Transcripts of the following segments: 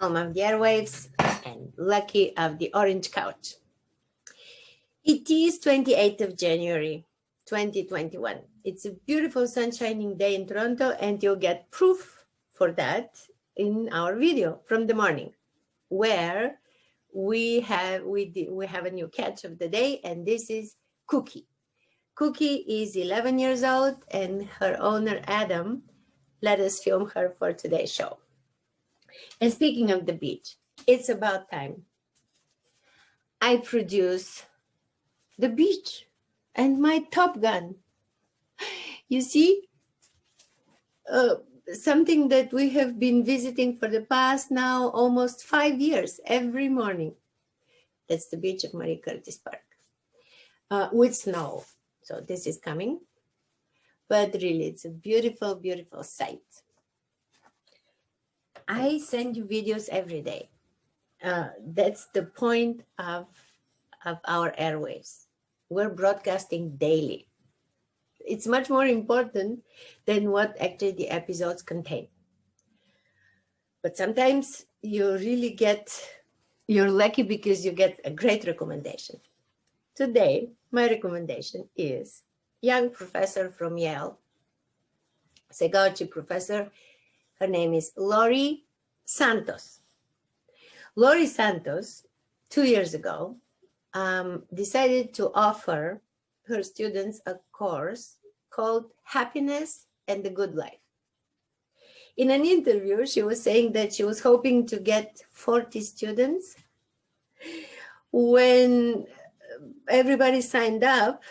Alma of the Airwaves and Lucky of the Orange Couch. It is 28th of January, 2021. It's a beautiful sunshining day in Toronto, and you'll get proof for that in our video from the morning, where we have a new catch of the day, and this is Cookie. Cookie is 11 years old, and her owner, Adam, let us film her for today's show. And speaking of the beach, it's about time I produce the beach and my Top Gun. You see, something that we have been visiting for the past now almost 5 years every morning. That's the beach of Marie Curtis Park with snow. So this is coming, but really it's a beautiful, beautiful sight. I send you videos every day. That's the point of our airwaves. We're broadcasting daily. It's much more important than what actually the episodes contain. But sometimes you really you're lucky because you get a great recommendation. Today, my recommendation is young professor from Yale, psychology professor. Her name is Lori Santos. Lori Santos, 2 years ago, decided to offer her students a course called Happiness and the Good Life. In an interview, she was saying that she was hoping to get 40 students. When everybody signed up,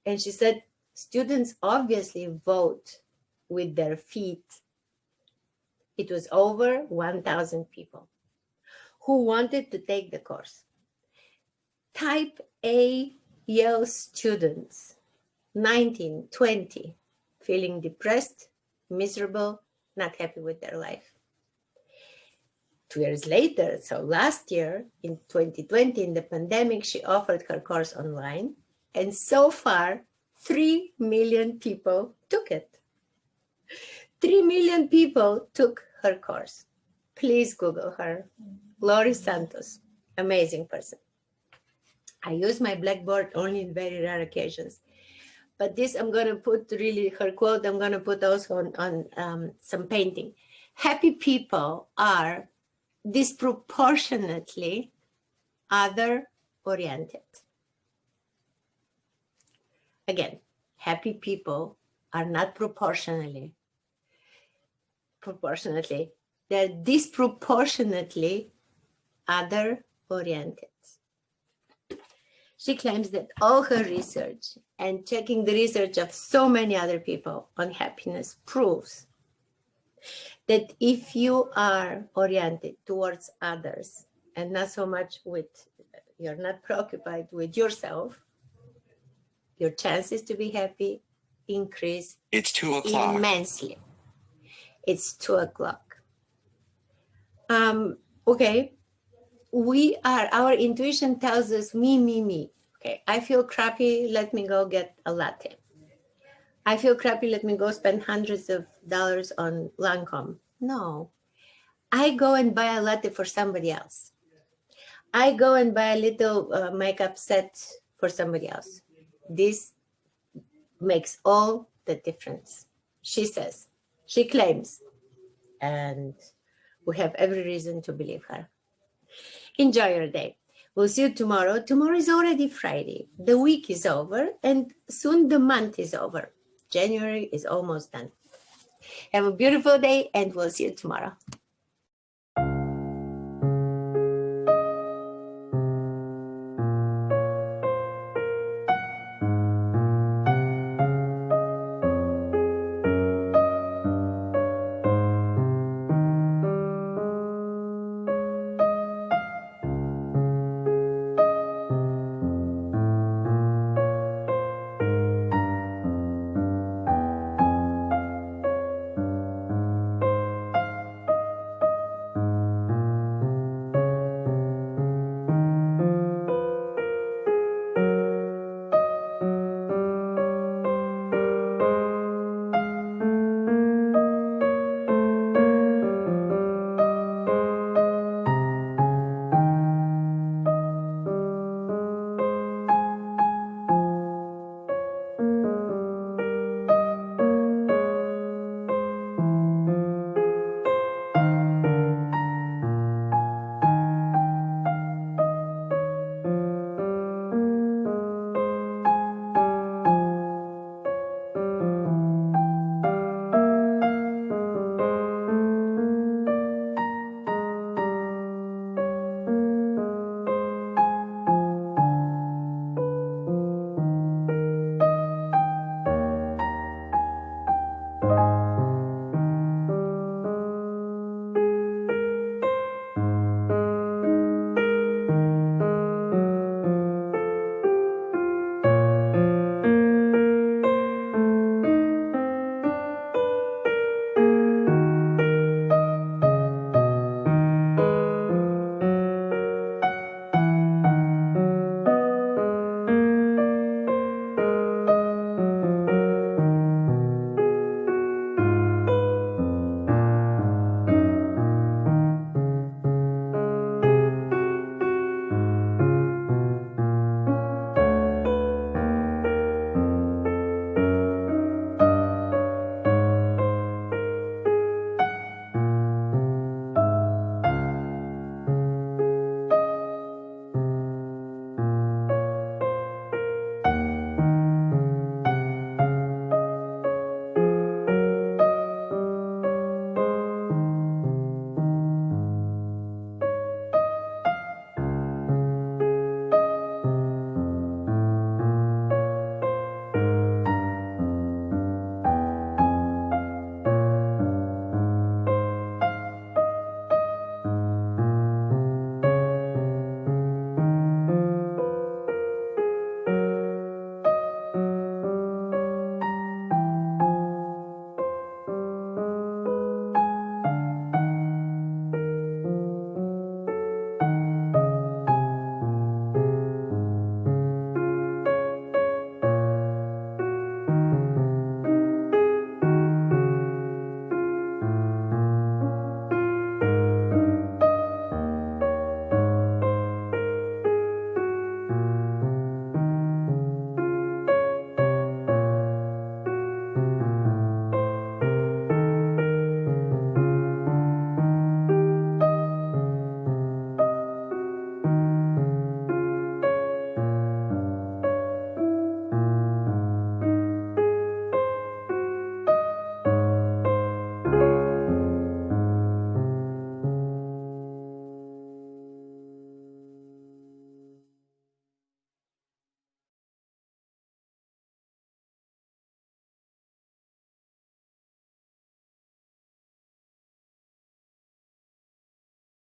and she said, students obviously vote with their feet. It was over 1,000 people who wanted to take the course. Type A Yale students, 19, 20, feeling depressed, miserable, not happy with their life. 2 years later, so last year, in 2020, in the pandemic, she offered her course online, and so far, 3 million people took it. 3 million people took her course. Please Google her. Lori Santos, amazing person. I use my Blackboard only in very rare occasions. But this, I'm going to put really her quote, I'm going to put also on some painting. Happy people are disproportionately other-oriented. Again, happy people are not proportionately, they're disproportionately other-oriented. She claims that all her research and checking the research of so many other people on happiness proves that if you are oriented towards others and not so much you're not preoccupied with yourself, your chances to be happy increase. It's 2 o'clock. Immensely. It's 2 o'clock. Okay. Our intuition tells us me. Okay, I feel crappy, let me go get a latte. I feel crappy, let me go spend hundreds of dollars on Lancome. No, I go and buy a latte for somebody else. I go and buy a little makeup set for somebody else. This makes all the difference, she says, she claims, and we have every reason to believe her. Enjoy your day. We'll see you tomorrow. Tomorrow is already Friday. The week is over, and soon the month is over. January is almost done. Have a beautiful day, and we'll see you tomorrow.